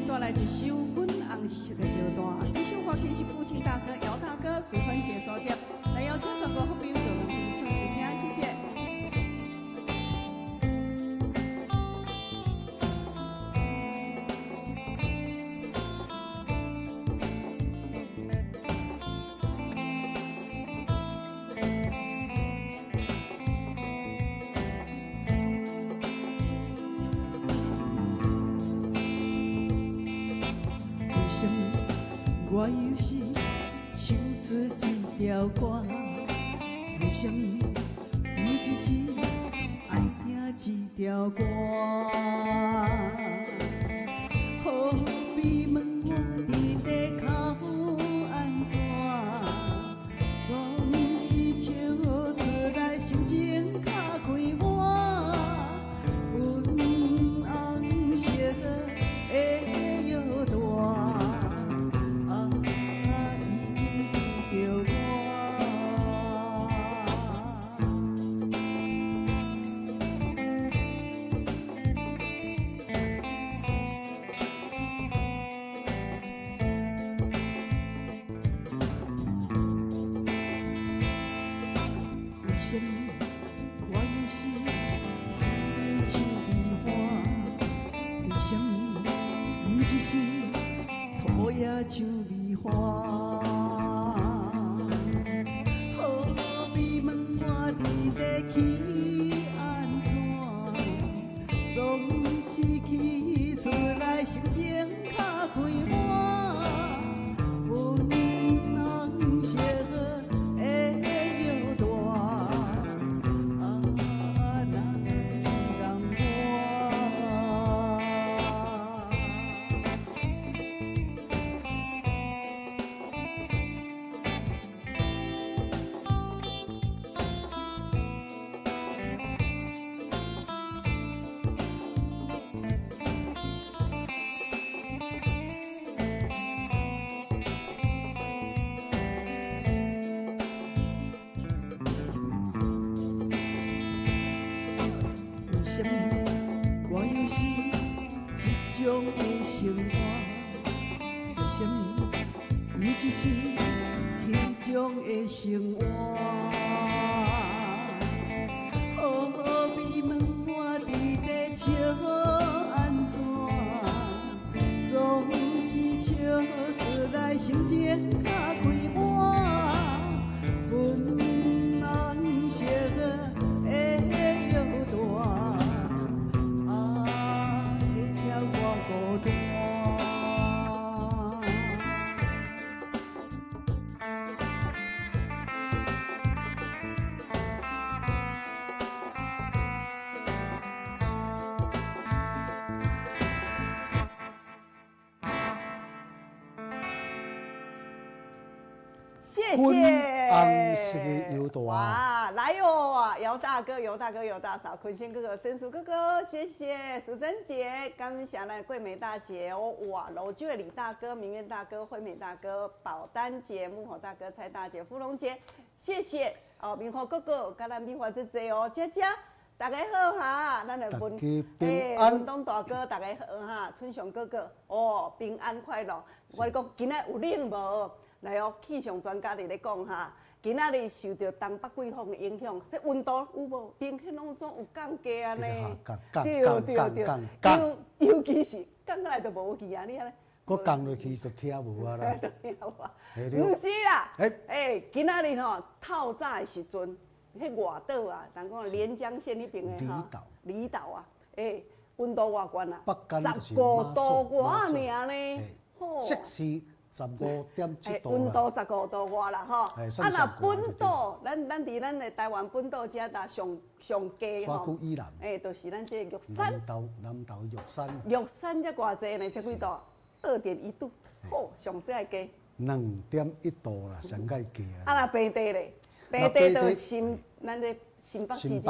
带来一首粉红色的摇篮，这首歌曲是父亲大哥姚大哥淑芬姐所点，来邀请全国好朋友们分享收听，谢谢。我有时唱出一条歌，为什么有一时爱听一条歌？好比问我伫地口安怎，总是笑出来心情较快活，粉红色的摇篮。我有时一对手梨花，为什么伊一时土也像梨花？好比问我伫地起安怎，总是起出来心情较快活，粉红色的摇篮。我有时这种的生活，为什么伊一时迄种的生活？好比问我伫地笑安怎，总是笑出来心情较快活，粉红色的摇篮。孤单。谢谢。红色的摇篮。哇，来哟！姚大哥、尤大哥、尤大嫂、坤心哥哥、申叔哥哥，谢谢淑珍姐，感谢咱桂美大姐哦，哇，楼居的李大哥、明月大哥、惠美大哥、宝丹姐、木火大哥、蔡大姐、芙蓉姐，谢谢哦，明火哥哥，跟咱美华姐姐哦，姐姐。大家好哈，咱的文东大哥，大家好哈，春雄哥哥哦，平安快乐。我讲今仔有冷无？来哦，气象专家伫咧讲哈，今仔日受到东北季风的影响，这温度有无？明显拢总有降低啊呢。对，尤其是降下来就无去啊，你看咧。我降落去就听无啊啦。不是啦，今仔日吼透早的时阵。迄外岛啊，咱讲连江县迄边的哈，离岛啊，温度偌悬啊，15度外尔呢，摄氏15.7度温度15度外啦，吼。啊，那本岛，咱伫咱的台湾本岛遮搭上低吼，山区以南，就是咱这玉山，南投玉山，玉山才偌济呢？才几度？2.1度，好，上最低。2.1度啦，上介低啊。啊，那平地咧？平地就咱的新北市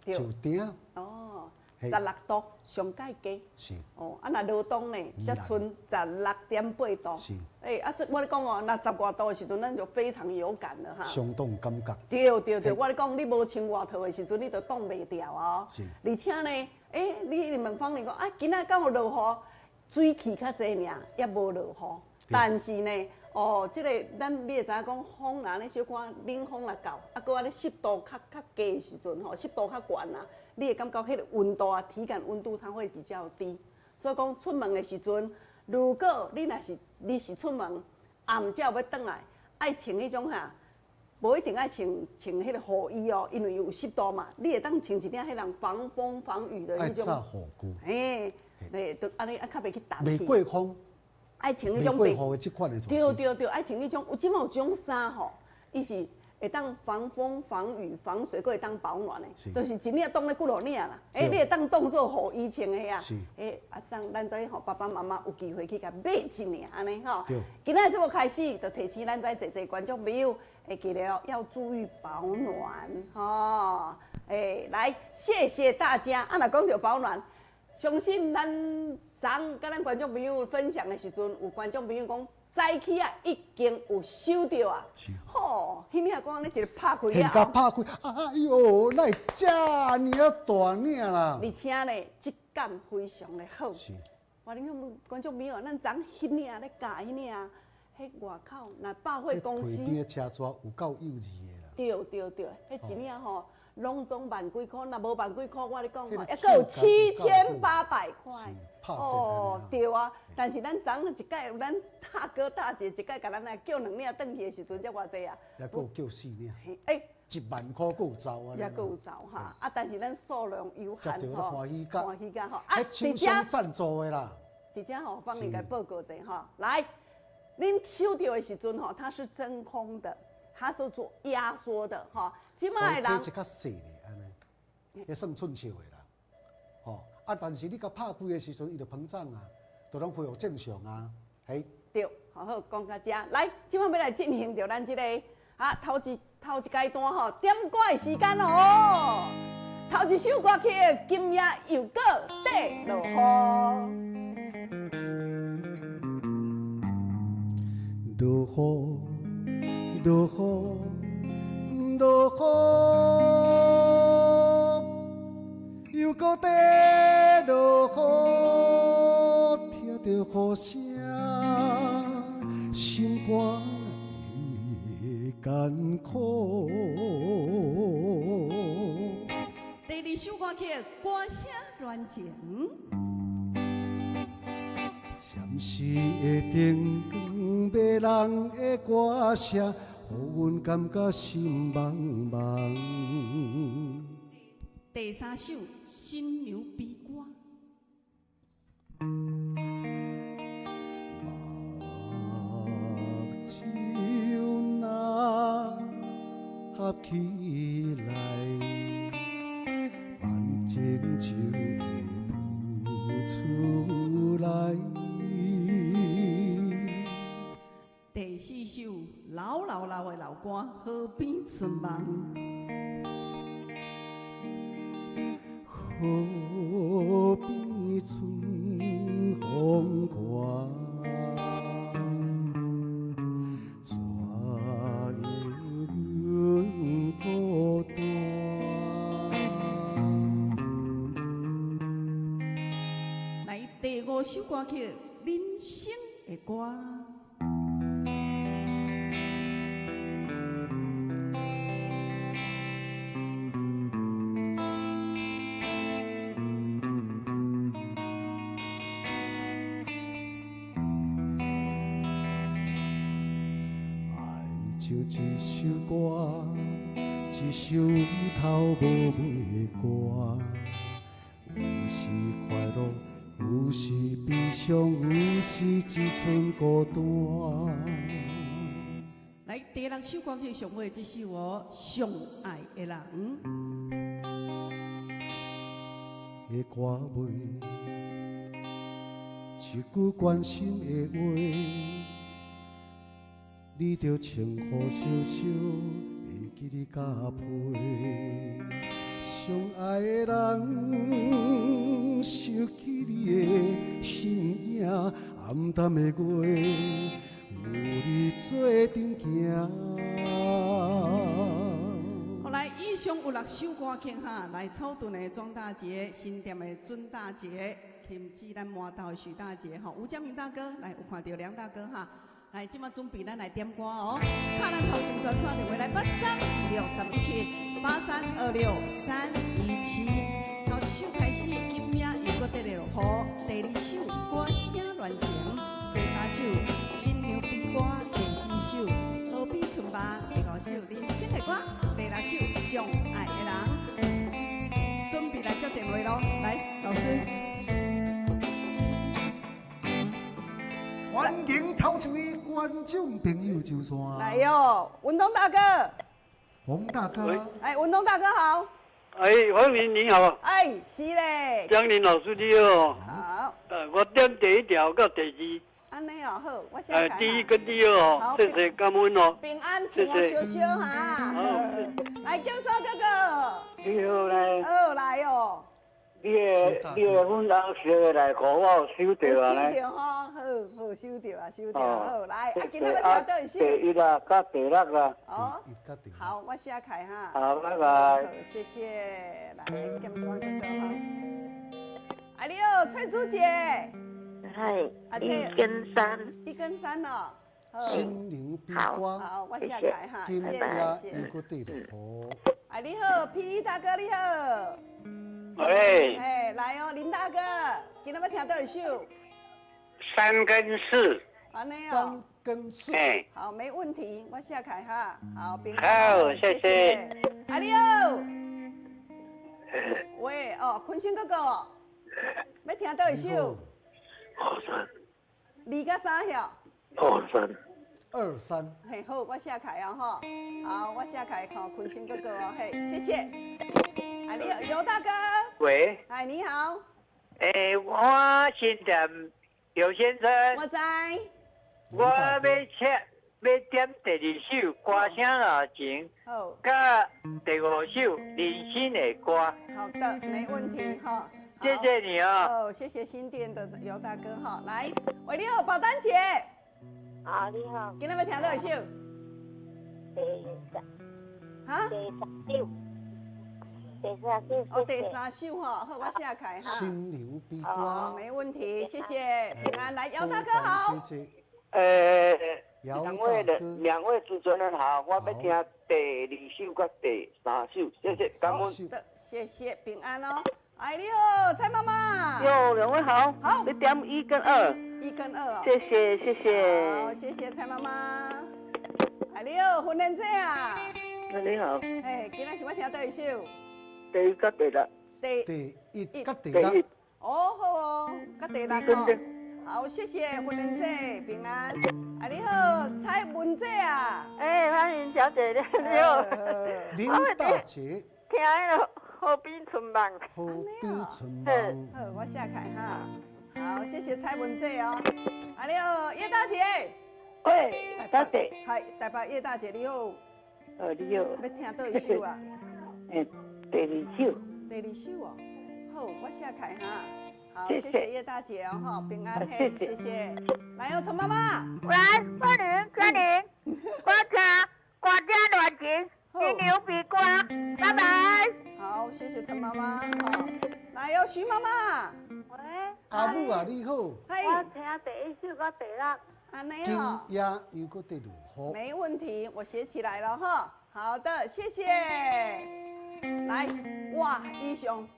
就顶哦，16度上介低是哦，啊那罗东呢，才剩16.8度是，这我咧讲哦，那10外度的时阵，咱就非常有感了哈，相当感觉。对，我咧讲，你无穿外套的时阵，你就冻袂掉哦。是，而且呢，你们方面讲，今仔刚好落雨。水汽较济尔，也无落雨。但是呢，即个你会知影讲风若咧小可冷风若到，搁安尼湿度较低的时阵湿度较悬啊，你会感觉迄个温度啊，体感温度它会比较低。所以讲出门的时阵，如果你是出门暗才要转来，爱穿迄种无一定爱穿迄个雨衣因为有湿度嘛，你会当穿一件迄种防风防雨的迄种。爱遮雨具。就安尼较袂去打袂过风。爱穿迄种袂过雨的即款的。对，爱穿迄种，有即马有种衫伊是会当防风、防雨、防水，佫会当保暖的，就是一领冻咧几落领啦。你会当当做雨衣穿的啊。阿送咱跩爸爸妈妈有机会去甲买一领安尼吼。今仔节目开始，就提醒咱跩侪观众朋友，会记得要注意保暖来，谢谢大家。若讲到保暖，相信咱昨甲咱观众朋友分享的时阵，有观众朋友讲。早起已经有收到啊！迄领讲你一个拍开了，现甲拍开，哎呦，那遮尔大领啦！而且呢，质感非常的好。我恁讲观众朋友，咱昨迄领咧教迄领，迄外口若百货公司，旁边的车纸有够幼稚的啦。对，迄一领拢总万几箍，若无万几箍，我咧讲抑阁有7800块。对啊，但是咱昨一届有咱大哥大姐一届，甲咱来叫2领转去的时阵，才偌济啊？也阁有叫4领，1万块阁有走啊！也阁有走但是咱数量有限欢喜甲伫遮赞助的啦。伫遮帮你来报告者来，恁收到的时阵它是真空的，它是做压缩的即摆的人。一较细的安尼，也算寸笑的啦。但是你甲拍开的时阵，伊就膨胀啊，就拢恢复正常啊，对，好讲到遮，来，即摆要来进行着咱即个头一阶段点歌的时间咯。头一首歌曲《今夜又搁底落雨》。落雨，又搁底落雨，听着雨声，心肝会艰苦。第二首歌曲《歌声恋情》。闪烁的灯光，迷人的歌声，予阮感觉心茫茫。第三首《新牛逼歌》。目睭若合起来，万情就会浮出来。第四首老的老歌《河边春梦》。河边春风刮，怎会阮孤单？来，第五首歌曲《人生的歌》。就一首歌，一首头无尾的歌，有时快乐，有时悲伤，有时只剩孤单。来，第六首歌曲上尾这首上爱的人。的歌尾，一句关心的话。你着穿好小小，会记你加倍。相爱的人，想起你的身影，暗淡的月，有你做阵行。好，来，以上有6首歌曲来草屯的庄大姐、新店的准大姐、停止咱麻豆的徐大姐吼，吴家明大哥来有看到梁大哥哈，来即马准备咱来点歌哦。卡咱头前专线电话来8326317317，头一首开始，今夜又搁得落雨，第二首歌声乱情，第三首新娘悲歌，第四首河边春花，第五首人生的歌，第六首上爱的人。准备来接电话咯，来，老师。欢迎头一位观众朋友上线。来哟，文东大哥。洪大哥。哎，文东大哥好。哎，黄明你好。哎，是嘞。江林老师你好。好。我点第一条到第二。安尼哦，好，我先开。第一跟第二哦，谢谢感恩哦。平安，请我小小哈。好。来，江嫂哥哥。你好来。好来哦。你的粉红色来，给我收到啊来。收到吼，好收到啊，收到好来。啊，今日要听到一首。第一啦，甲第六啊。哦。好，我写开哈。好，拜拜。好，谢谢。来，江嫂哥哥哈。哎，你好，翠珠姐。嗨，1跟3哦。心灵悲歌。好，我写开哈。今夜又搁地落雨。哎，你好，皮大哥你好。喂。哎，来哦，林大哥，今日要听到一首。3跟4。安尼哦。3跟4。哎。好，没问题，我写开哈。好，平安。好，谢谢。哎，你好。喂，哦，坤星哥哥哦，要听到一首。2甲3晓。23。嘿，好，我写开哦吼。好，我写开看坤星哥哥哦，嘿，谢谢。哎，你好，尤大哥。喂。哎，你好。我先点尤先生。我知。我要点第二首歌声热情。好。甲第5首人生的歌。好的，没问题哈。谢谢你啊！哦，谢谢新店的尤大哥哈，来，喂，你好，宝丹姐。啊，你好。今日要听到一首。哈？第三首哈，好，我写开哈。心灵悲歌。没问题，谢谢。平安，来，姚大哥好。两位主持人好，我要听第2首跟第3首，谢谢，感恩。的，谢谢，平安哦。哎，你好，蔡妈妈。哟，两位好。好。你点1跟2。1跟2哦。谢谢，谢谢。好，谢谢蔡妈妈。哎，你好，婚恋姐啊。你好。哎，今日想要听到一首。第1跟第6。第1跟第6。哦，好哦，跟第6哦。好，谢谢婚恋姐，平安。哎，你好，蔡文姐啊。哎，欢迎小姐你好。林大姐。听迄个。河边春梦，河边春梦。好，我写开哈。好，谢谢蔡文姐哦。啊，你好，叶大姐。喂，大姐。嗨，台北叶大姐你好。你好。要听倒一首啊？第2首。第2首哦。好，我写开哈。好，谢谢叶大姐哦，哈，平安嘿，谢谢。来哦，陈妈妈。来，欢迎，歌声热情，新娘悲歌，拜拜。好，谢谢陈妈妈。好，来哟，徐妈妈。喂。阿母啊，你好。我听第1首到第6。安尼哦。今夜又搁地落雨。没问题，我写起来了哈。好的，谢谢。来，哇，以上。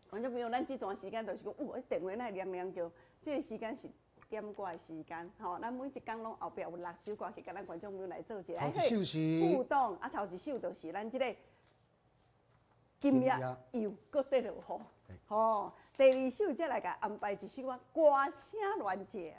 观众朋友，咱这段时间就是讲，哇，电话那亮亮叫，这个时间是点歌的时间，吼，咱每一天拢后壁有6首歌，去甲咱观众朋友来做一个互动。啊，头一首就是咱这个今夜又搁得落雨，吼。第2首再来甲安排一首歌声乱情。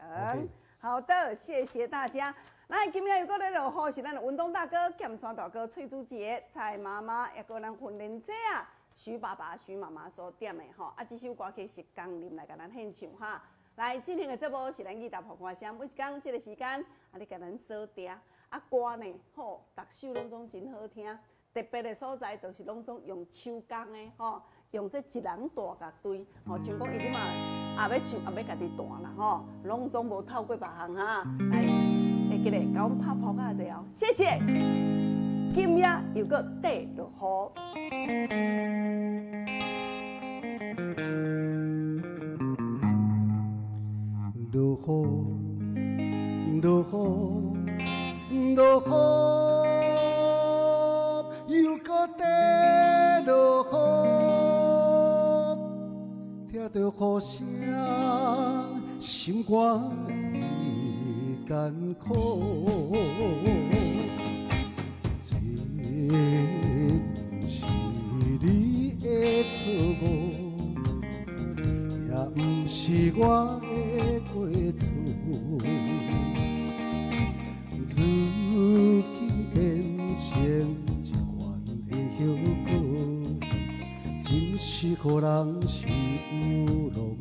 好的，谢谢大家。咱今日又搁咧落雨，是咱的文东大哥、剑山大哥、翠珠姐、蔡妈妈，也搁咱婚恋姐啊。徐爸爸、徐妈妈所点的吼，啊，这首歌曲是江林来甲咱献唱哈。来，今天的节目是咱义大破歌声，每一天这个时间，啊，你甲咱锁定。啊，歌呢，吼，逐首拢总真好听。特别的所在，就是拢总用手工的吼，用这一人大乐队，吼，像讲伊即马也要唱，也要家己弹啦，吼，拢总无透过别项哈。来，会记得甲阮拍扑克者哦，谢谢。今夜又搁地落雨。雨，落雨，落雨，又搁在落雨，听着雨声，心肝会艰苦。这不是你的错误，也不是我的过错。如今变成一款的后果，真是予人受拢无。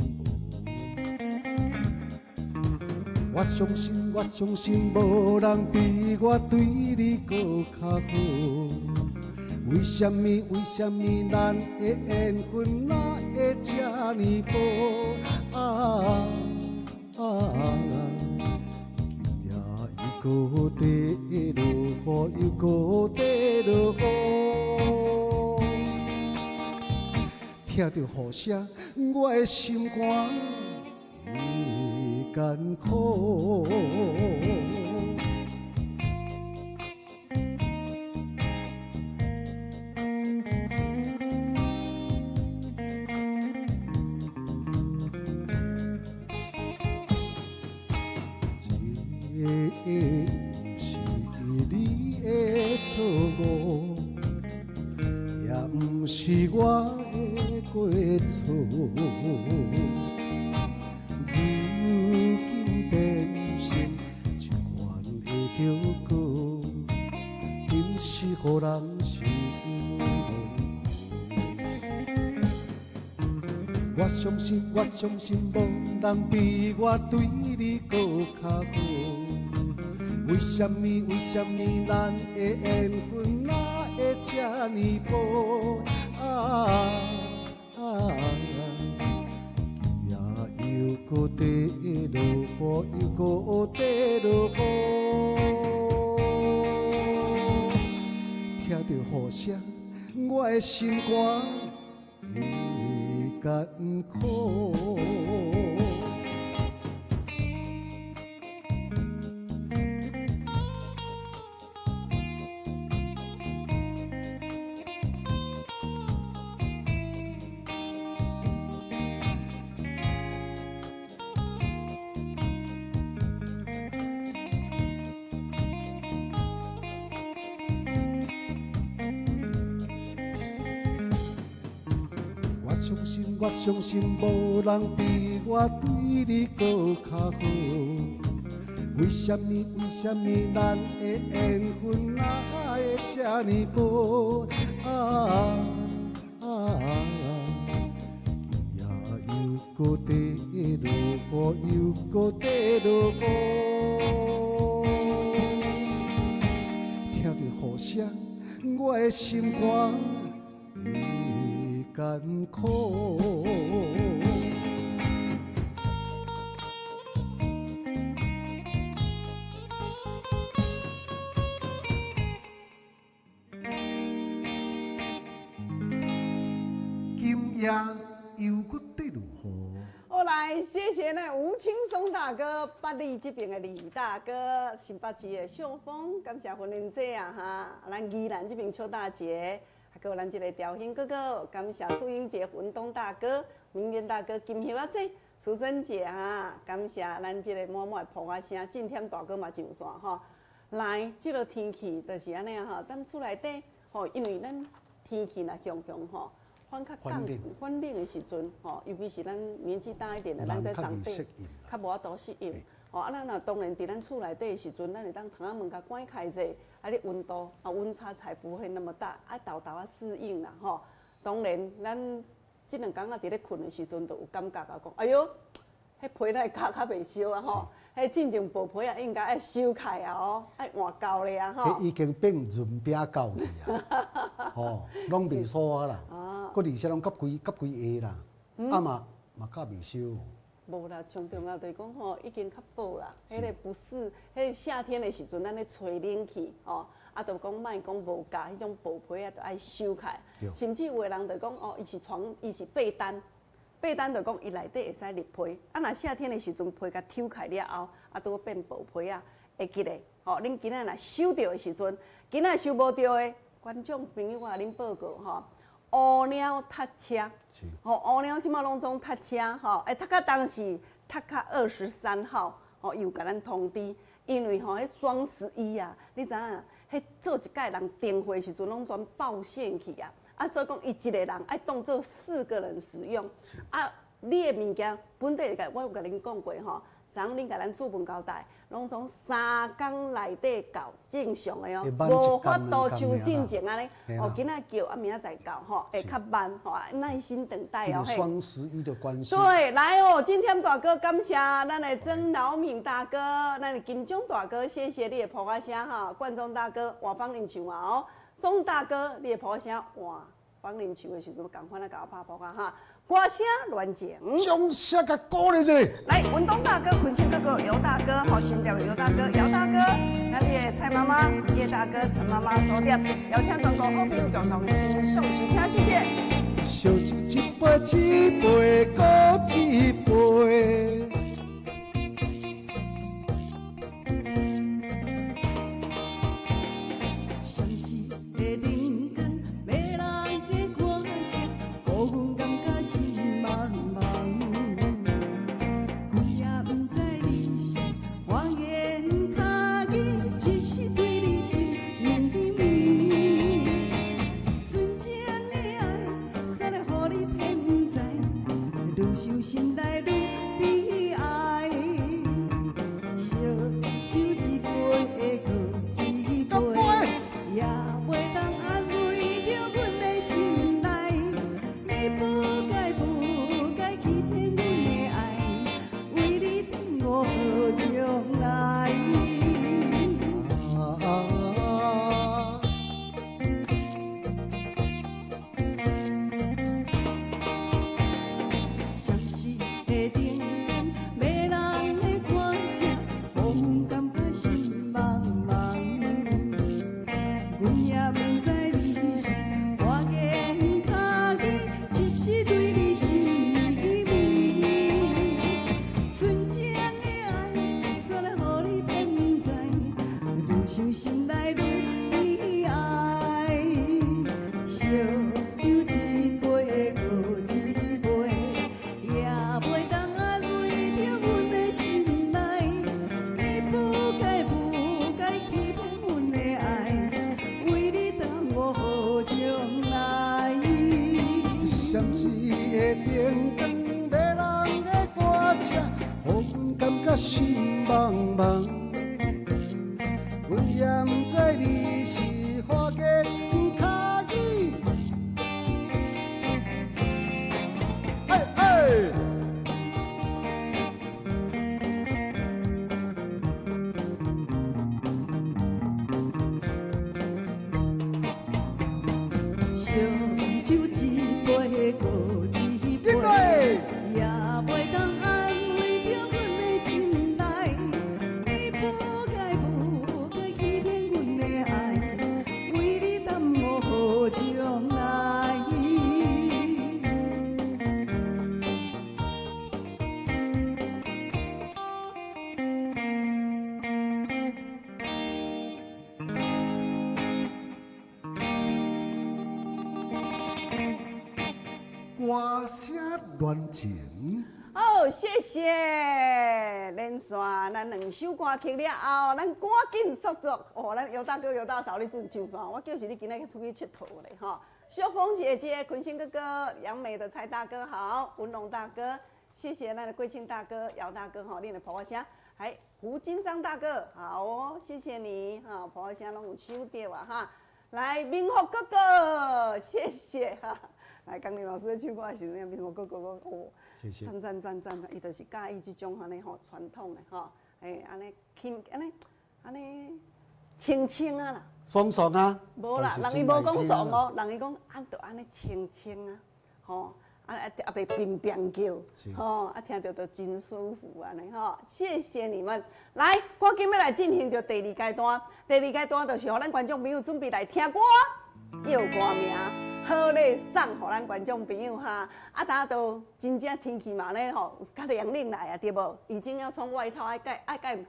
我相信，无人比我对你搁较好。为什么咱的缘分哪会这呢薄？今夜又搁在落雨，又搁在落雨。听着雨声，我的心肝会艰苦。这不是你的错误，也不是我的过错。如今变成一款的后果，真是予人受拢无。我相信，无人比我对你搁较好。为什么咱的缘分哪会这呢薄？今夜又搁在落雨，又搁在落雨。听着雨声，我的心肝会艰苦。我相信，无人比我对你搁较好。为什么咱的缘分哪会这呢薄？今夜又搁在落雨，又搁在落雨。听着雨声，我的心肝会艰苦。今夜又搁在落雨。好来，谢谢呢吴青松大哥，北里这边的李大哥，新北市的秀峰，感谢婚姻姐啊哈，咱宜兰这边邱大姐，还有咱这个调兴哥哥，感谢素英姐、文东大哥、明源大哥、金秀阿姐、淑珍姐哈，感谢咱这个满满的捧啊声，今天大哥嘛上线哈。来，这个天气就是安尼哈，咱厝内底吼，因为咱天气若强强吼。反较反冷的时阵，吼，尤其是咱年纪大一点的，咱在长辈较无法度适应。吼，啊，咱若当然伫咱厝内底的时阵，咱会当窗仔门甲关开者，啊，你温度啊温差才不会那么大，啊，豆豆啊适应啦，吼。当然，咱这两天啊伫咧困的时阵，就有感觉啊，讲，哎哟，迄被来卡较袂烧啊，吼。迄进前薄被啊，应该爱收开啊，哦，爱换够咧啊，吼。迄已经变润饼糕去啊，吼，拢袂酥啊啦。搁而且拢夹规下啦，啊嘛较袂烧。无啦，上重要就是讲吼，已经较薄啦。迄个不是，迄夏天的时阵，咱咧吹冷气吼，啊，就讲莫讲无加迄种薄被啊，就爱收开。甚至有的人就讲哦，伊是被单，被单就讲伊内底会使立皮，啊，若夏天的时阵皮甲抽开了后，啊，都变薄皮啊，会记得。吼，恁今仔若收到的时阵，今仔收无到的观众朋友，我甲恁报告吼。乌鸟塞车，乌鸟即马拢总塞车，会塞到当时塞到23号，又甲咱通知，因为迄双11啊，你知影？迄做一届人订货时阵拢全爆线去啊，所以讲伊一个人爱当做4个人使用，你的物件本地我有甲恁讲过吼。昨恁甲咱主文交代，拢从3天内底到正常的哦，无法度像进前安尼，今仔叫明仔载到吼，会较慢吼，耐心等待哦。双11的关系。对，来哦，今天大哥感谢咱的曾老敏大哥，咱的金钟大哥，谢谢你的普话声哈，冠中大哥换帮恁唱啊哦，钟大哥你的普话声换帮恁唱的时阵，赶快来甲我拍普话哈。歌声乱情，掌声甲鼓励一下。来，文东大哥、坤庆哥哥、尤大哥、好心调尤大哥、姚大哥，那你的蔡妈妈、叶大哥、陈妈妈收点，邀请全国好朋友共同欣赏收听，谢谢。烧酒一杯一杯，搁一杯。受心内愈悲哀，烧酒一杯搁一杯，也袂当安慰着阮的心内。你不该欺骗阮的爱，为你等我好将来。心茫茫，阮也不知你是花间脚椅。烧酒一杯搁一杯，也袂当安慰着阮的心内。你不该欺骗阮的爱，为你等我好将来。歌声乱情。好，谢谢连续咱2首歌曲了后，咱赶紧速速哦，咱尤大哥、尤大嫂你准上线，我就是你今日出去佚佗嘞哈。秀峰姐姐、坤星哥哥、杨美的蔡大哥好，文龙大哥，谢谢咱的贵庆大哥、姚大哥哈，你的婆婆声，还胡金章大哥好哦，谢谢你哈，婆婆声拢有收到啊哈。来，明福哥哥，谢谢哈。来，江林老师的唱歌是怎明福哥哥讲哦。谢谢。赞，伊就是介意即种安尼吼传统的吼，安尼轻安尼清啊啦。爽爽啊！无啦，人伊无讲爽哦，人伊讲就安尼清啊，吼，也袂冰叫，吼，听着就真舒服安尼吼。谢谢你们，来，赶紧要来进行着第2阶段。第2阶段就是互咱观众朋友准备来听歌，要歌名。好礼送互咱观众朋友哈。啊，大家都真正天气嘛咧吼，较凉冷来啊，对无？已经要穿外套，爱盖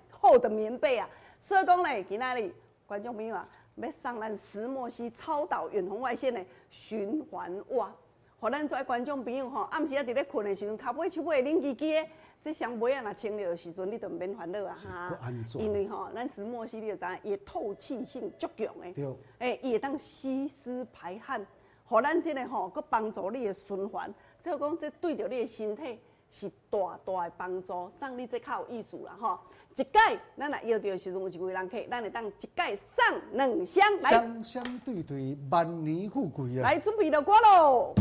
厚的棉被啊。所以讲咧，今仔日观众朋友啊，要送咱石墨烯超导远红外线的循环袜，互咱遮观众朋友吼，暗时啊伫咧困的时阵，脚尾手尾冷叽叽的。这双袜啊，若穿着的时阵，你就免烦恼啊哈。因为吼，咱石墨烯你就知影，伊的透气性足强的。对。伊会当吸湿排汗，互咱这个吼，佮帮助你的循环。所以讲，这对着你的身体是大大的帮助。送你这较有意思啦吼。一届咱若要着的时阵，有一位人客，咱会当一届送2箱来。双双对对，万年富贵啊！来，准备着歌咯。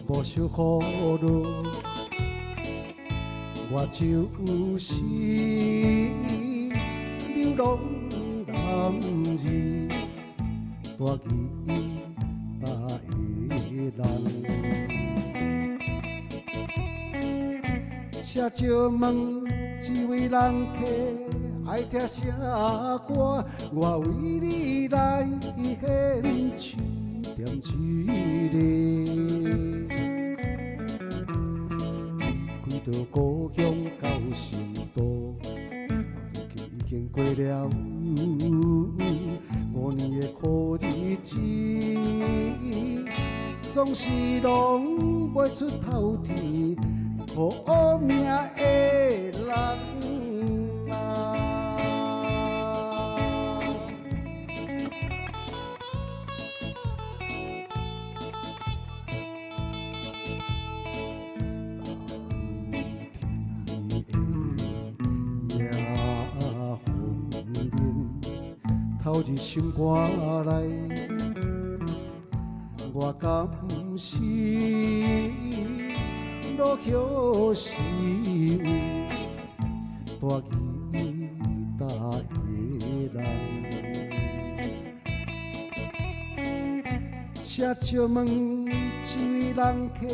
无小雨落，我就是流浪男儿，大吉大的人。且借问一位人客，爱听啥歌？我为你来献唱点一个。到故乡到成都，如今已经过了5年的苦日子，总是拢袂出头天，可命的人啊！透入心肝内，我甘是落叶是有大义大的人，且借问一位人客，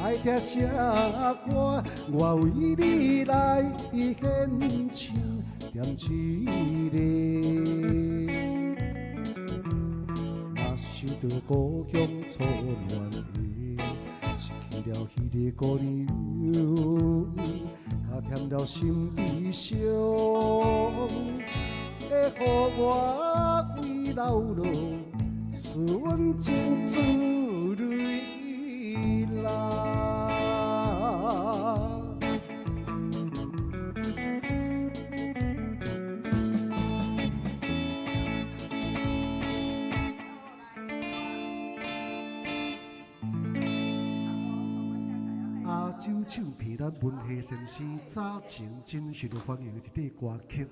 爱听啥歌？我为你来献唱。点一个，若想到故乡初恋的，失去了彼个姑娘，加添了心悲伤，会予我为老路纯情自泪流。周唱片咱文学先生早前真受到欢迎的一首歌曲，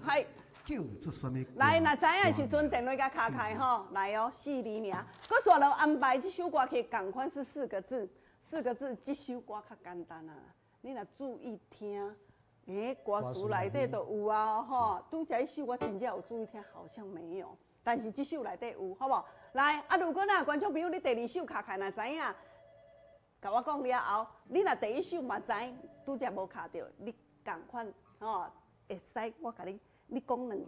叫做什么？来，若知影的时阵，电话甲卡开吼，来哦，4字名。佮煞落安排这首歌曲，共款是4个字，4个字。这首歌较简单啊，你若注意听，歌词内底都有啊，吼。拄则一首我真正有注意听，好像没有，但是这首内底有，好无？来，啊，如果观众朋友你第2首卡开，若知影。甲我讲了后，你若第1首嘛知，拄则无卡着，你共款吼会使我甲你讲两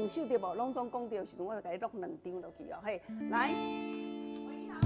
首对无？拢总讲着时阵，我就甲你录2张落去哦，嘿，来。喂，你好。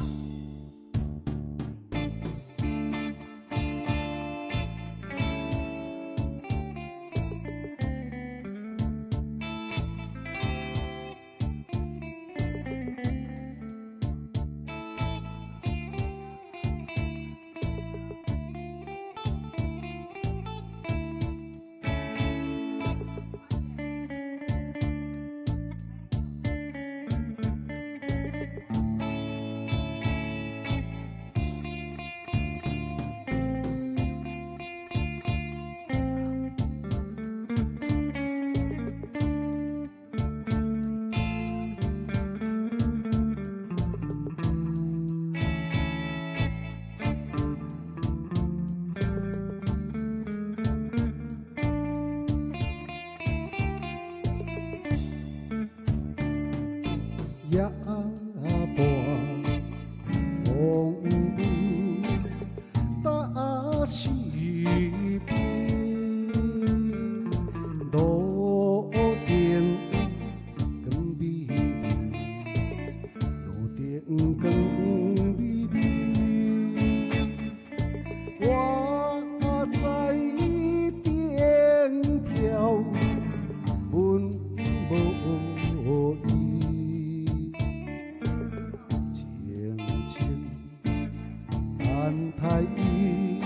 等待伊，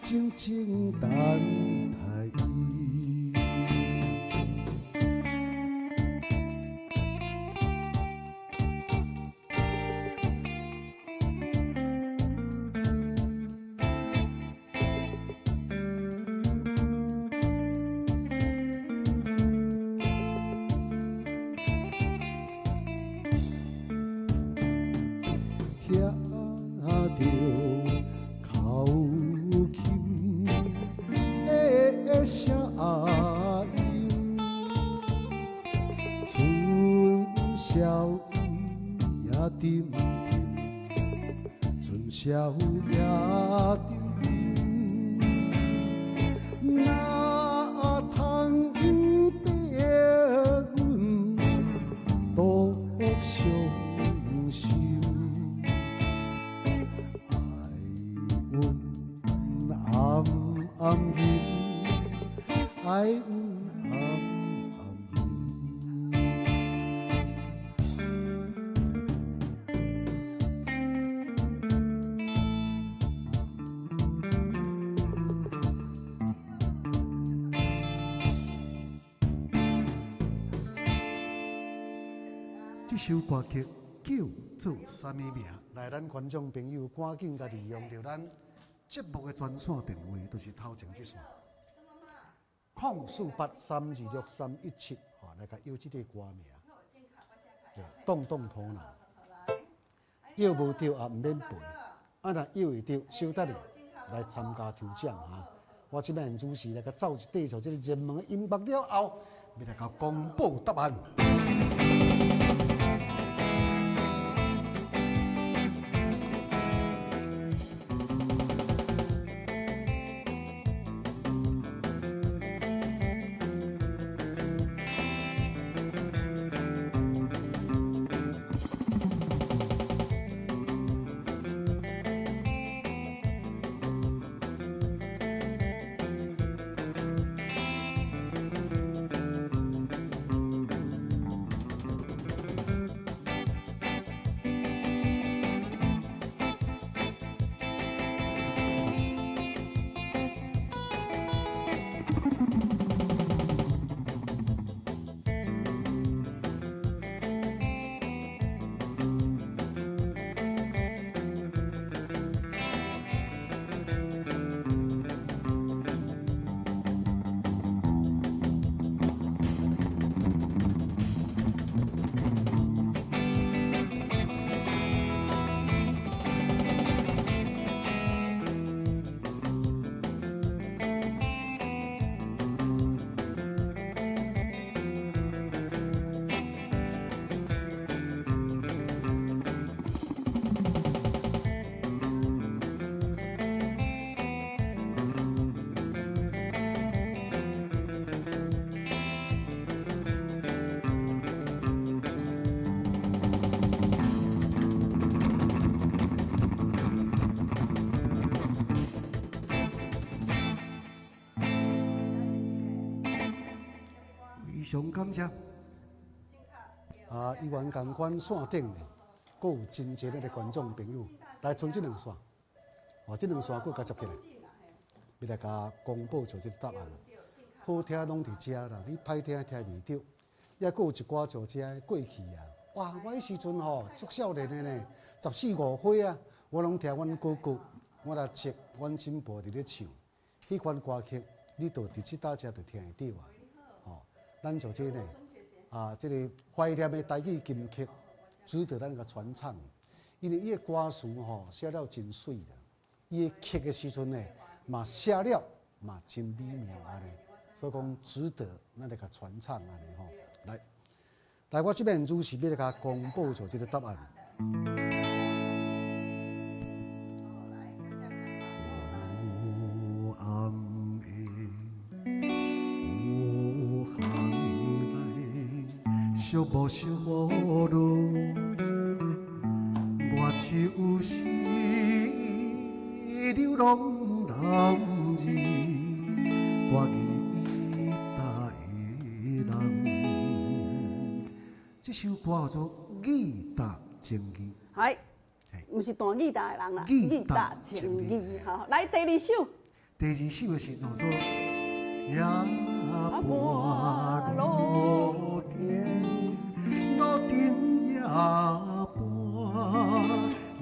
静静等待伊。听着口琴的声音，春宵也沉沉，春宵也沉沉，哪通逼阮独伤心？暗暗饮，爱阮暗暗这首歌曲叫做啥物名？来，咱观众朋友赶紧甲利用着咱节目的专线电话，就是头前这线，0483263117，来甲要这个歌名。对，动动头脑。要无对也唔免笨，若要会对，小等来参加抽奖哈。我这边主持来甲走一底就这个热门的音乐了后，要来甲公布答案。非常感谢医院公馆线顶呢，阁有真侪的观众朋友来存这两线，这两线阁加接起来，要来甲公布就这个答案。好听拢伫遮啦，你歹听听袂着。也阁有一寡就遮过去啊，哇！我迄时阵吼足少年的呢，14、15岁啊，我拢听阮哥哥，我来切阮新婆伫咧唱，迄款歌曲，你都伫即搭遮就听会到啊。咱就这呢，这个怀念的台语金曲，值得咱个传唱。因为伊的歌词吼写了真水啦，伊的曲的时阵呢，嘛写了嘛真美妙安尼，所以讲值得咱来个传唱安尼吼。来，我这边主持要来甲公布就这个答案。寂寞小雨落，我就是流浪男儿，大吉大的人。这首歌叫做《义达情义》。はい、毋是弹吉他的人啦，义大大情义哈。来第二首，第二首的是叫做夜半路灯，路灯夜半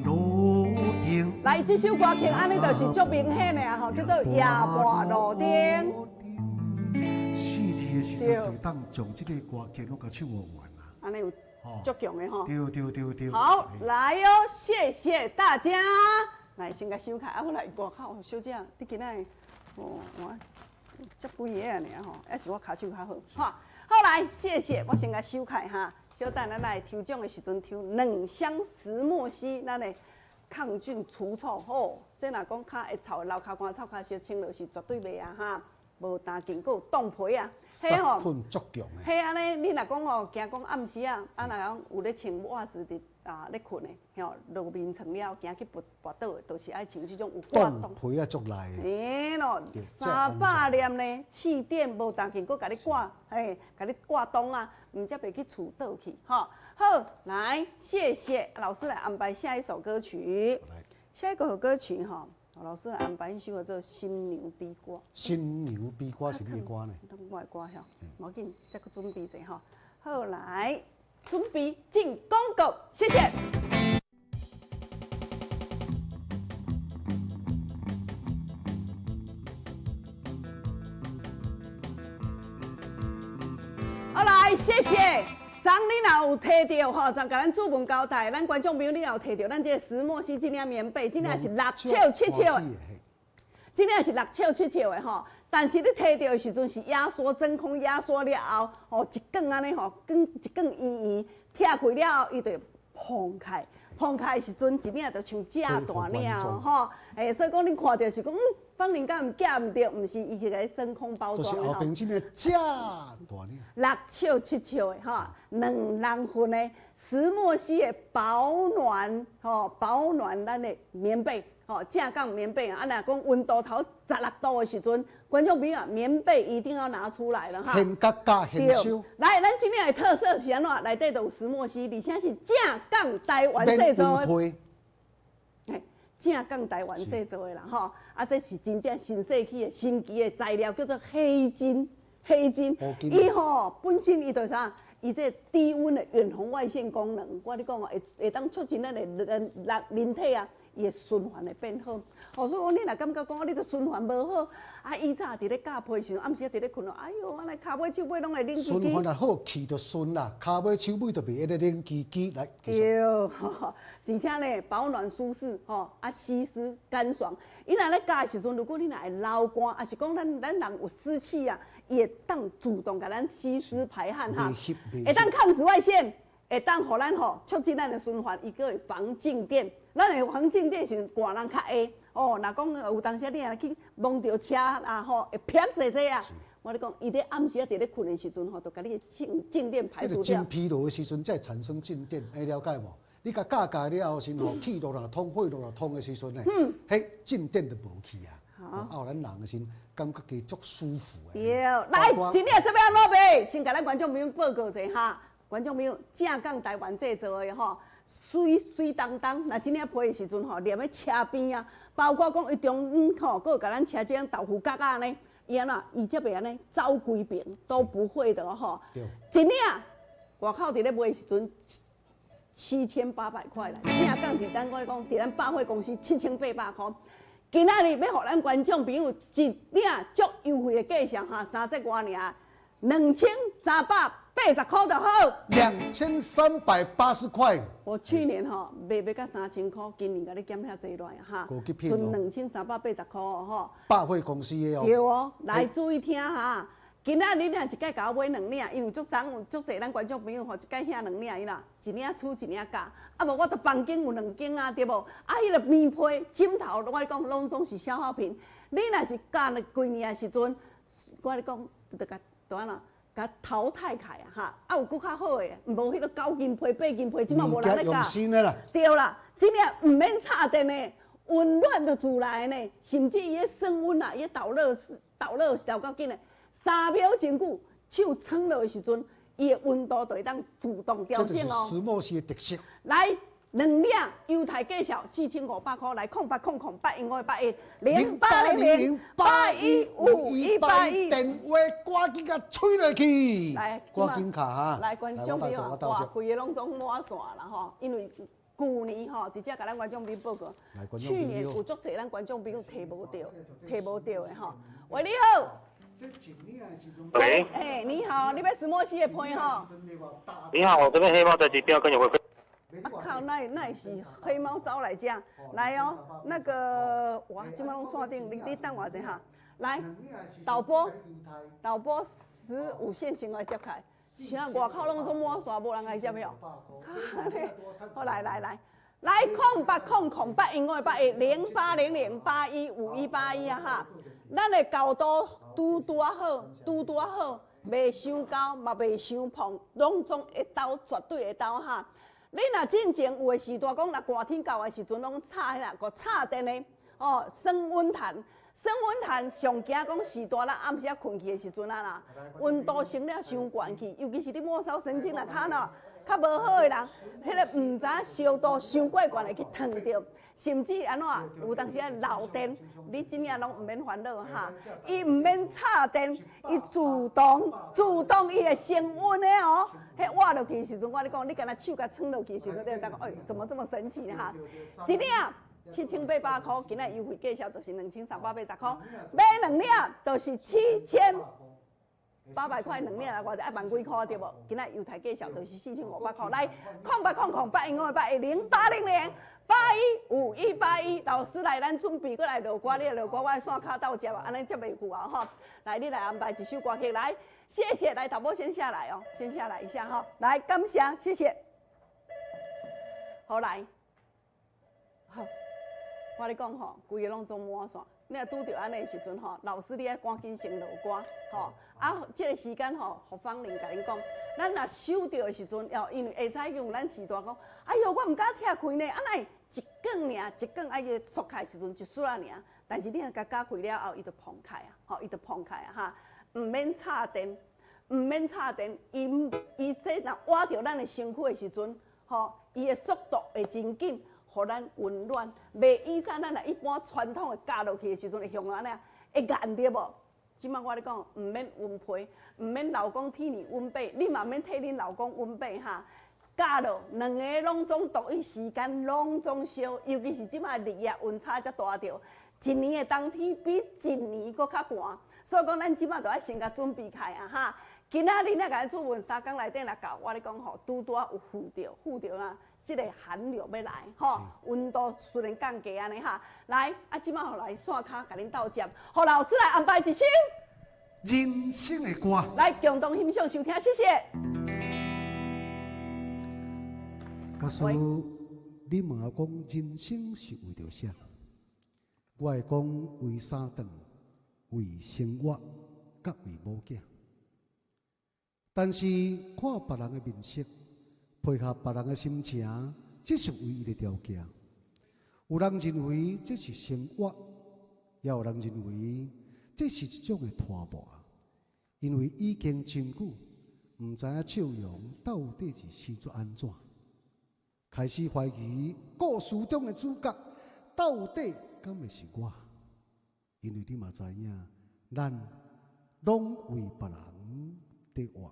路灯。来这首歌曲安尼就是足明显的啊吼，叫做《夜半路灯》。四字的时阵，就当将这个歌曲拢甲唱完啊。安尼有足强的吼。对。好，来哦，谢谢大家。来，先甲收开，啊，我来外口，小姐，你今仔哦，我才几个尔吼，还是我骹手较好，哈。好来，谢谢，我先甲收开哈。小等咱来抽奖的时阵抽2箱石墨烯，咱的抗菌除臭好。这若讲脚会臭，流脚汗、臭脚烧清落是绝对袂啊哈。无担惊，佫有冻皮啊，杀菌足强的。迄安尼，你若讲哦，惊讲暗时啊，若讲有咧穿袜子伫咧困的，吼，路面床了，惊去跋倒的，就是爱穿即种有挂冻冻。皮啊足赖的。嘿咯，300粒呢，气垫无担惊，佫甲你挂，甲你挂冻啊，毋则袂去厝倒去，吼。好，来，谢谢老师来安排下一首歌曲。下一首歌曲吼。老师来安排一首叫做《新娘比歌》。新娘比歌是你的歌呢？我的歌吼，无要紧，再搁准备者吼。好，来准备进广告，谢谢。好来，谢谢。昨你若有摕到吼，就甲咱主文交代，咱观众朋友你若有摕到，咱这个石墨烯这领棉被，这领是6尺7尺的，这领是6尺7尺的吼。但是你摕到的时阵是压缩真空压缩了后，吼一卷安尼吼，卷一卷圆圆，拆开了后，伊就蓬开。蓬开的时阵，一领就像遮大领吼，所以讲你看到是讲，放人家毋假毋对，毋是伊去个真空包装的吼。就是后边真个遮大领，6尺7尺的吼，2人份的石墨烯的保暖保暖咱的棉被。正港棉被啊，若讲温度头16度的时阵，观众朋友棉被一定要拿出来了哈。现价价现收。来，咱今天的特色是安怎？内底都有石墨烯，而且是正港台湾制作的。正港台湾制作的啦吼，啊，这是真正新世纪的新奇的材料，叫做黑金。黑金，伊本身伊就是啥？伊这低温的远红外线功能，我跟你讲会当促进咱的人体啊。伊的循环会变好，所以讲你若感觉讲你这循环无好，啊，以早伫咧加被时阵，暗时伫咧困咯，哎哟，安尼骹尾手尾拢会冷叽叽。循环若好，气就顺啦，骹尾手尾就袂一直冷叽叽来。对，而且呢，保暖舒适，啊，吸湿干爽。伊若咧加的时阵，如果你若会流汗，啊是讲咱人有湿气啊，伊会当主动甲咱吸湿排汗哈，会当抗紫外线。会当互咱促进咱的循环，伊个会防静电。咱的防静电是寒人较会若讲有当时你若去摸着车啊会偏济济啊。我咧讲，伊咧暗时伫咧困的时阵就甲你的静电排除掉。真疲劳的时阵才产生静电，会了解无？你甲架了后，先气路若通、血路若通的时阵呢，迄静电就无去啊。咱人先感觉加足舒服的。对，来，今天这边落尾，先甲咱观众朋友报告者哈。观众朋友，正港台湾制作的吼，水水当当。那今天配的时阵吼，连在车边啊，包括讲伊中间吼，佫有甲咱车这样豆腐角啊呢，伊安怎，伊则袂安尼走规边都不会的吼。一领外口伫咧卖的时阵，7800块啦。正港伫咱我讲，伫咱百货公司7800块。今仔日要互咱观众朋友一领足优惠的价钱哈，3节外尔，2380块就好。2380块。我去年卖到3000块，今年甲你减遐济落哈，剩2380块吼。百货公司的哦。对哦，来注意听哈。今仔日若一届甲我买2领，因为足长有足济咱观众朋友一届遐2领伊啦，一领出一领价，啊无我着房间有2间啊，对无？啊，迄个棉被、枕头，我讲拢总是消耗品。你若是加了几年的时阵，我咧讲着甲安怎？甲淘汰开啊哈！啊有搁较好的，无迄个9金被、8金被，即马无人咧教。对啦，即领唔免插电的，温暖就自来呢，甚至伊个升温啊，伊导热调到紧的，3秒真久，手撑落的时阵，伊的温度就会当自动调整哦。这就是石墨烯的特色。来，6 2领优待介绍4500块，来08001588100800815181电话赶紧甲吹落去，来，赶紧卡哈，来观众朋友，我哇，规个拢总满线啦吼，因为去年吼，直接甲咱观众朋友报告，去年有足侪咱观众朋友摕无到的吼。喂，你好。喂，哎，你好，你要石墨烯的配吼？你好，我这边黑猫在这边要跟你回馈。啊靠，那是黑猫招来这，来哦，那个哇，今麦拢线顶，你等我一下哈。来，导播15线先来接开，现外口拢总满线，无人来接哟。好，来08001588100800815181啊哈，咱的高度拄好，袂伤高，嘛袂伤碰，拢总会斗，绝对会斗哈。你若进前有的时段讲，若寒天到的时阵，拢插迄啦，个插电的哦，升温毯上惊讲时段，咱暗时啊困去的时阵啊啦，温度升了伤悬去，尤其是你末梢神经若较无好的人，迄个唔知烧度伤过悬会去烫着，甚至安怎有当时啊漏电，你真正拢唔免烦恼哈，伊唔免插电，伊自动伊会升温的哦。迄挖落去的时阵，我你讲，你敢若手甲撑落去的时阵，你就知讲，哎，怎么这么神奇哈？一领7800块，今仔优惠介绍就是2380块，买2领就是7800块2领啊，我就1万几块对无？今仔优待介绍就是4500块，来08008588100800815181，老师来，咱准备过来录歌，你录歌，我线卡到接啊，安尼接袂赴啊吼。来，你来安排一首歌曲来。谢谢，来导播先下来哦，先下来一下哈，来感谢，谢谢。好来，好，我跟你讲吼，规个拢总满线。你若拄着安尼的时阵吼，老师你爱赶紧先落歌吼。啊，这个时间吼，何芳玲甲恁讲，咱若收着的时阵，因为下早用咱时段讲，哎哟，我唔敢拆开呢，安尼一卷尔，一卷爱个缩开的时阵就输啊尔。但是你若甲加开了后，伊就膨开啊，吼，伊就膨开啊哈。唔免插电，伊这若挖着咱的身躯的时阵，吼，伊的速度会真紧，互咱温暖。袂依咱若一般传统的加落去的时阵，会像安尼，会硬着无？即摆我咧讲，唔免温被，唔免老公替你温被，你嘛免替恁老公温被哈。加落2个拢总同一时间拢总烧，尤其是即摆日夜温差遮大着，一年的冬天比一年搁较寒。所以讲，咱即摆就要先甲准备开啊哈！今仔日咱甲咱主文3工内底来到，我咧讲吼，拄啊有附着啦，即个寒流要来吼，温度虽然降低安尼哈，来啊，即摆互来线卡甲恁斗接，互老师来安排一首人生的歌，来共同欣赏收听，谢谢。假使你问我讲人生是为着啥，我会讲为3顿。为生活，甲为某囝，但是看别人的面色，配合别人的心情，这是唯一的条件。有人认为这是生活，也有人认为这是一种的拖磨，因为已经真久，唔知影笑容到底是生作安怎，开始怀疑故事中的主角到底敢会是我。因为你嘛知影，咱拢为别人在活。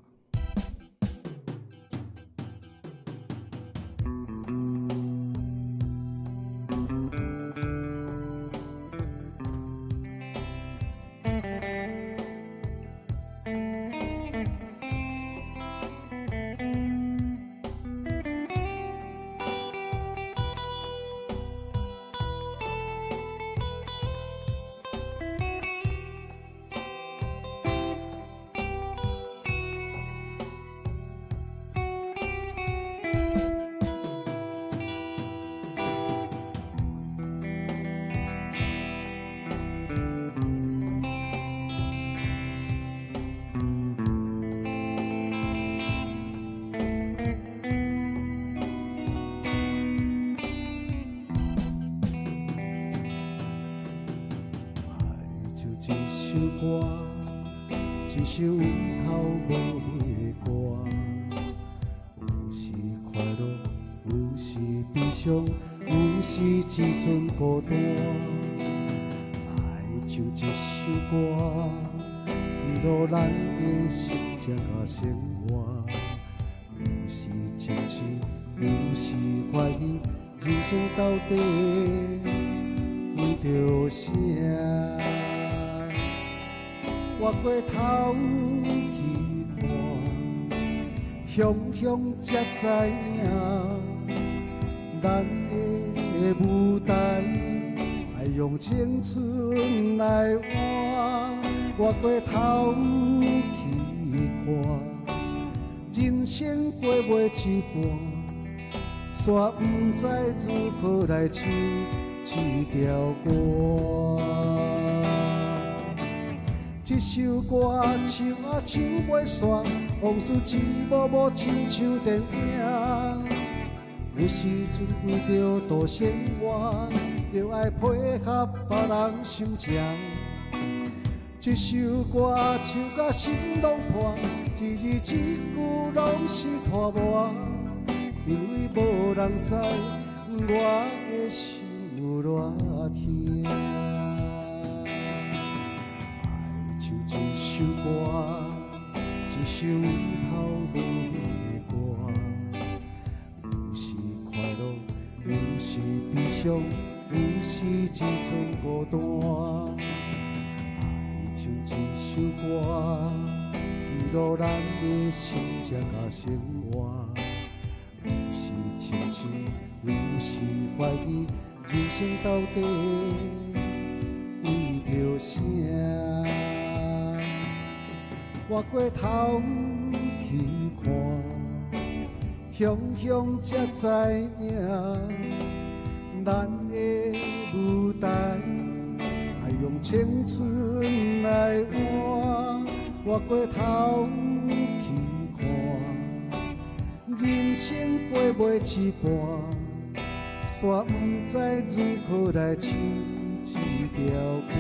首歌，一首有头无尾的歌，有时快乐，有时悲伤。伤，有时只剩孤单。爱像一首歌，记录咱的心情甲生活。有时清醒，有时怀疑，人生到底为着啥？我过头去看，雄雄才知影，咱的舞台爱用青春来换。我过头去看，人生过袂一半，煞不知如何来唱这条歌。这首歌唱啊唱袂煞，往事一幕幕亲像电影。有时阵为着度生活，就爱配合别人心情。这首歌唱甲心拢破，一字一句拢是拖磨，因为无人知我的心有偌痛。爱像一首歌，一首头无尾歌，有时快乐，有时悲伤，有时只剩孤单。爱像一首歌，记录咱的心情甲生活。有时清醒，有时怀疑，人生到底为着啥？我过头去看，雄雄才知影，咱的舞台爱用青春来换。我过头去看，人生过袂一半，煞不知如何来唱这条歌。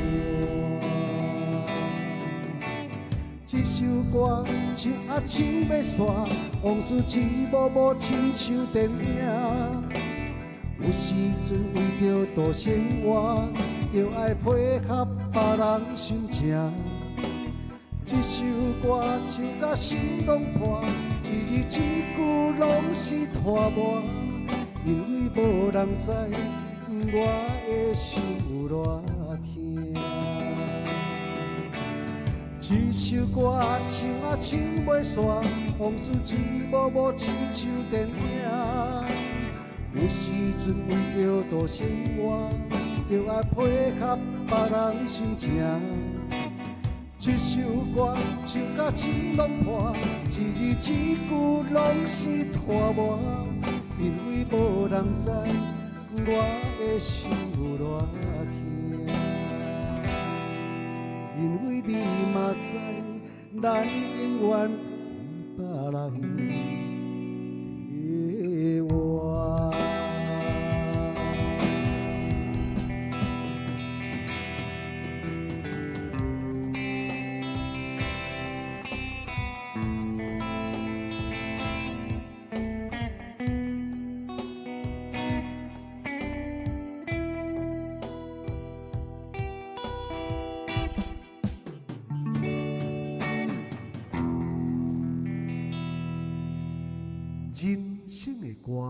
这首歌唱啊唱袂煞，往事一幕幕亲像电影。有时阵为着度生活，就爱配合别人心情。这首歌唱甲心拢破，一字一句拢是拖磨，因为无人知我的心有偌痛。这首歌唱啊唱袂煞，往事一幕幕亲像电影。有时阵为着度生活，就爱配合别人心情。这首歌唱甲心拢破，一字一句拢是拖磨，因为无人知我的心有偌痛。因为你嘛知，咱永远为别人在活。人生的歌，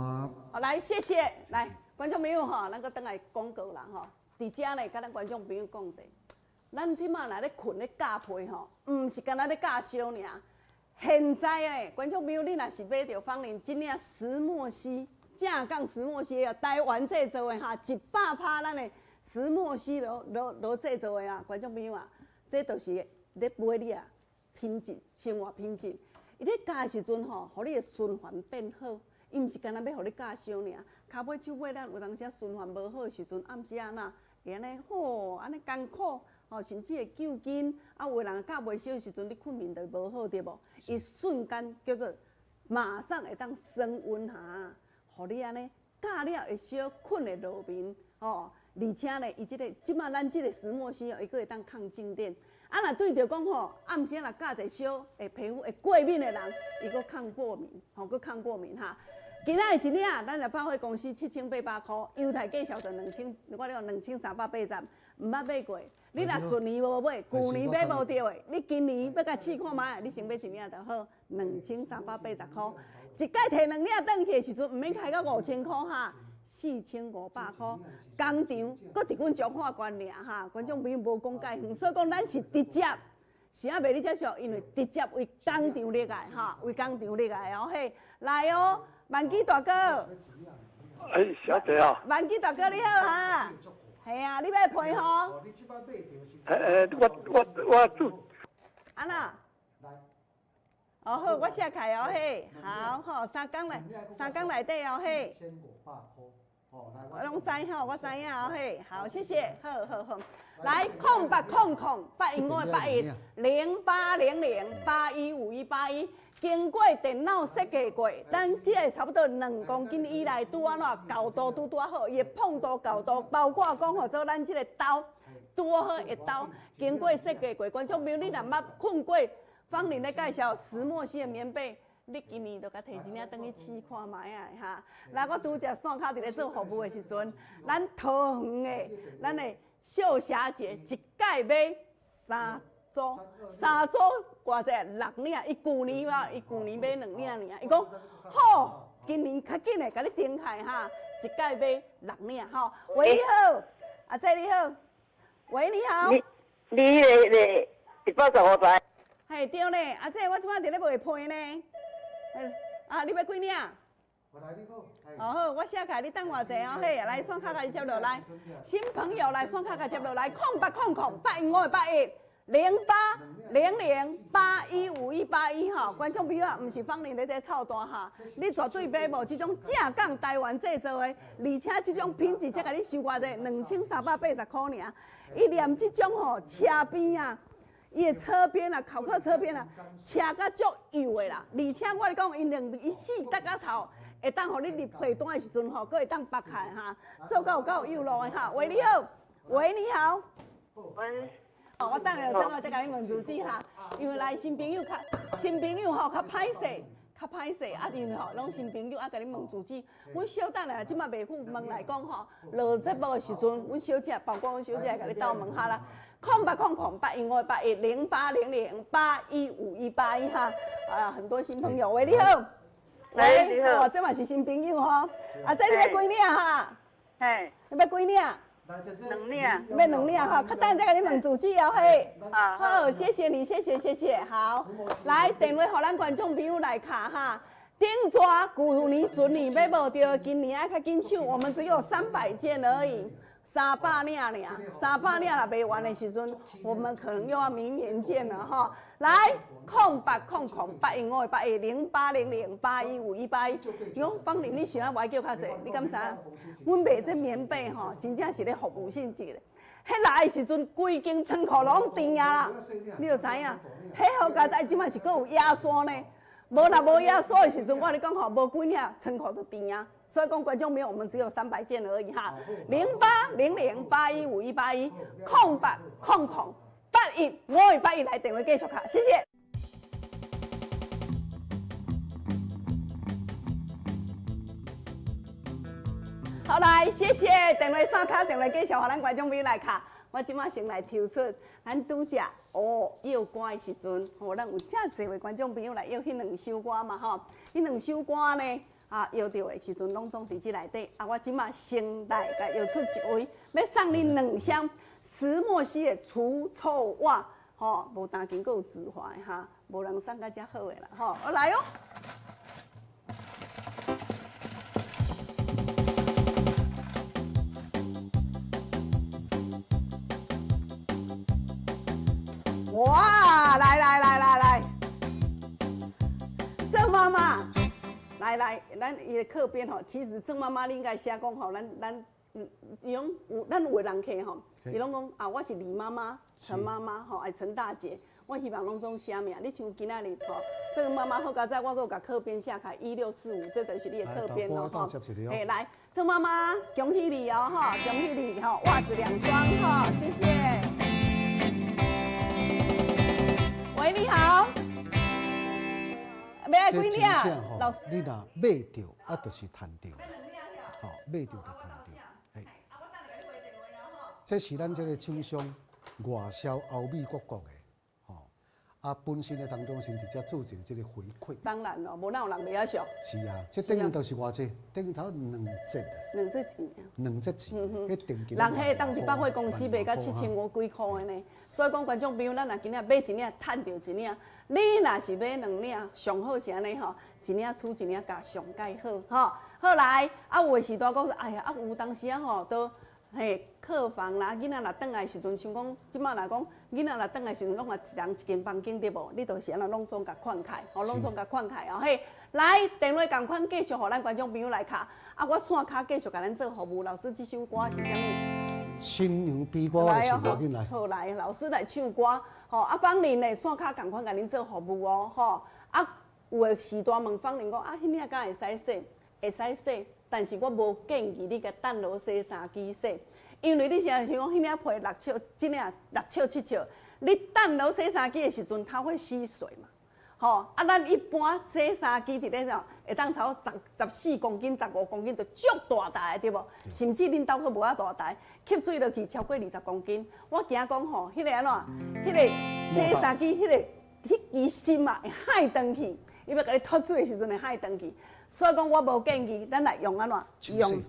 好，来，谢谢，来，观众朋友吼，咱个等来广告啦吼。伫遮呢，甲咱观众朋友讲者，咱即马来咧困咧加被吼，毋是干那咧加烧尔。现在咧，观众朋友，你若是买着芳林真领石墨烯，正港石墨烯啊，台湾制造的哈，100%咱的石墨烯罗制造的啊，观众朋友啊，这就是咧买你啊品质，生活品质。伊咧加的时阵吼，互你的循环变好，伊毋是干那要互你加烧尔。骹尾手尾咱有当时循环无好的时阵，暗时啊那会安尼吼，安尼艰苦，吼甚至会揪筋。啊，有的人教袂熟的时阵，你困眠就无好，对无？伊瞬间叫做马上会当升温下，互你安尼教了会小困会落眠，吼。而且呢，伊即马咱即个石墨烯哦，伊佫会当抗静电。啊，若对着讲吼，暗时若教者烧，皮肤会过敏的人，伊佫抗过敏，吼，佫抗过敏哈。今仔一领，咱就百货公司7800块，优待计小就2000，我讲2380，唔捌买过。你若顺年无买，旧年买无着的，你今年要甲试看卖，你先买一领就好，2380块。一届摕2领转去的时阵，唔免开到5000块哈，4500块。工厂搁伫阮彰化县尔哈，观众朋友无讲介远，所以讲咱是直接。是啊，袂你接受，因为直接为工厂入来哈，为工厂入来哦嘿，来哦，万基大哥。哎，小姐啊。万基大哥你好哈，系啊，你要配合。我做。安那？哦好，我写开哦嘿，好吼，3工内底哦嘿。我拢知吼，我知影哦嘿，好，谢谢，好。来，0800815810800800815181，经过电脑设计过，咱只个差不多2公斤以内，拄啊喏，厚度拄好，伊的碰度厚度，包括讲吼做咱这个刀，拄好的刀，经过设计过，观众朋友你若捌困过，芳玲咧介绍石墨烯的棉被。你今年就甲摕一领转去试看卖啊哈！来，我拄只线卡伫咧做服务的时阵，咱桃园的，咱的秀霞姐一届买3组，3组偌济6领，伊旧年买2领尔，伊讲好，今年较紧的甲你顶开哈，一届买6领吼。喂，你好，阿姐你好，喂，你好。你115块。嘿，对呢，阿姐，我即摆伫咧卖批呢。啊，你要几领？我来你好。哦好，我写开，你等偌济哦嘿，来线卡甲你接落来。新朋友来线卡甲接落来，0800815181吼，观众朋友啊，毋是放你咧在操蛋哈，你绝对买无即种正港台湾制造的，而且即种品质才甲你收偌济，2380块尔。伊连即种吼车边啊。伊的车边啊，考克车边啊，车甲足油的啦，而且我咧讲，伊4搭甲头，会当互你入配单的时阵吼，佫会当拔开哈，做到有油路的哈。喂，你好，喂，你好。喂。哦，我等下正好再甲你问主旨哈，因为来新朋友吼较歹势。啊，因为吼拢新朋友啊，甲你问主旨。阮小等下即马袂赴问来讲吼，落节目的时阵，阮小姐包括阮小姐甲你斗问下啦。0800810800815181哈，啊，很多新朋友，喂，你好，喂，你好，这嘛是新朋友吼，啊，这你要几领哈？嘿，你要几领？ 2领，要2领哈，较等再甲你问主旨哦嘿。啊，好，谢谢你，谢谢，好，来电话互咱观众朋友来卡哈。顶抓旧年准年买无着，今年爱较紧抢，我们只有300件而已。300领尔，300领若卖完的时阵，我们可能又要明年见了哈。来，0800810800815181。伊讲芳玲，你想啊，我叫较济，你敢知影？阮卖这棉被吼，真正是咧服务性质的。迄来的时阵，规间仓库拢甜啊啦，你就知影。迄好佳哉，即摆是佫有压缩呢。无压缩的时阵，我跟你讲吼，无几领仓库就甜啊。 所以讲，观众朋友，我们只有300件而已哈。0800815181，0800815181来电话继续卡，谢谢。好来，谢谢电话线卡，电话继续，互咱观众朋友来卡。我即马先来抽出，咱拄只摇歌的时阵，咱有遮侪位观众朋友来摇迄2首歌嘛吼，迄2首歌呢。 啊，摇到的时阵，拢总伫即内底。啊，我即马先来甲摇出一位，要送你2箱石墨烯的除臭袜，吼，无单间佫有止滑的哈，无人送甲遮好的啦，吼，我来哦。哇，来，郑妈妈。 来，咱伊的客编吼，其实郑妈妈你应该写讲吼，咱用咱有的人客吼，伊拢讲啊，我是李妈妈、陈妈妈吼，哎陈大姐，我希望拢总写名。你像今仔日吼，郑妈妈好佳哉，我佫有甲客编写开1645，这就是你的客编咯吼。嘿，来，郑妈妈，恭喜你哦吼，恭喜你吼，袜子2双吼，谢谢。喂，你好。要爱这几领？真正老师，，吼你若买着，啊，就是赚着，吼，买着就赚着。嘿，这是咱这个厂商外销欧美各国的，吼，啊，本身的当中先直接做一个这个回馈。当然咯，无哪有人袂晓俗，是啊，这等于都是偌济，等于头2折啊两这钱。 ，2折钱，迄定金。人迄当一百块公司卖到7500几块的呢，所以讲观众朋友，咱若今仔买一领，趁着一领；你若是买2领，上好是安尼吼，一领出一领价上介好吼。好来，啊有的时都讲说，哎呀，啊有当时啊吼都嘿客房啦，囡仔若转来时阵，像讲即摆来讲，囡仔若转来时阵，拢啊一人一间房间对无？你就是安尼拢总甲款开，吼拢总甲款开哦嘿。来，电话共款继续，互咱观众朋友来卡。啊，我线卡继续甲咱做服务。老师，这首歌是啥物？新娘比歌我就唱落进来。好来，老师来唱歌。吼，啊，芳玲呢，线卡共款甲恁做服务哦。吼，啊，有的时段问芳玲讲，啊，迄领敢会使洗？会使洗，但是我无建议你甲等落洗衫机洗，因为你现在像讲迄领皮6尺，即领6尺7尺，你等落洗衫机的时阵，它会吸水嘛。 吼，啊，咱一般洗衫机伫咧啥，会当超14公斤、15公斤，就足大台对无？甚至恁兜佫无遐大台，吸水落去超过20公斤。我惊讲吼，迄个安怎？迄个洗衫机，迄支芯啊会海转去，伊要甲你脱水的时阵会海转去。所以讲我无建议咱来用安怎？用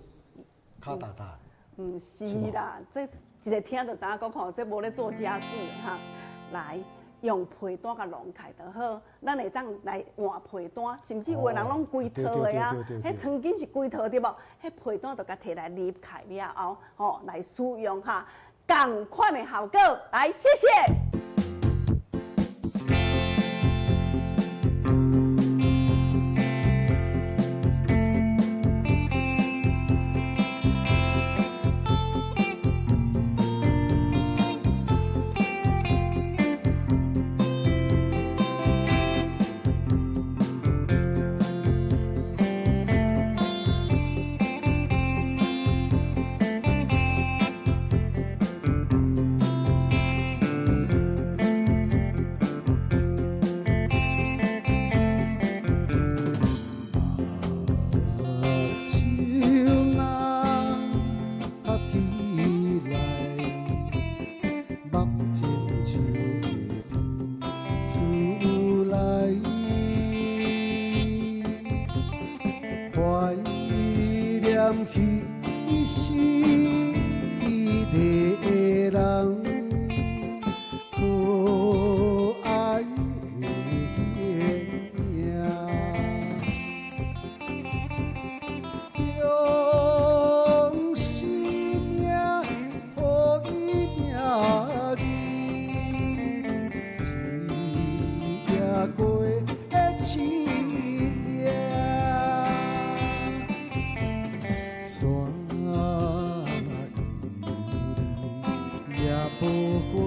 卡大大。毋是啦，这一个听就知影讲吼，这无咧做家事的哈，来。 用被单甲弄开就好，咱会当来换被单，甚至有的人拢规套的啊，迄曾经是规套对无？迄被单就甲摕来裂开了后，吼来使用哈，同款的效果，来谢谢。 不过。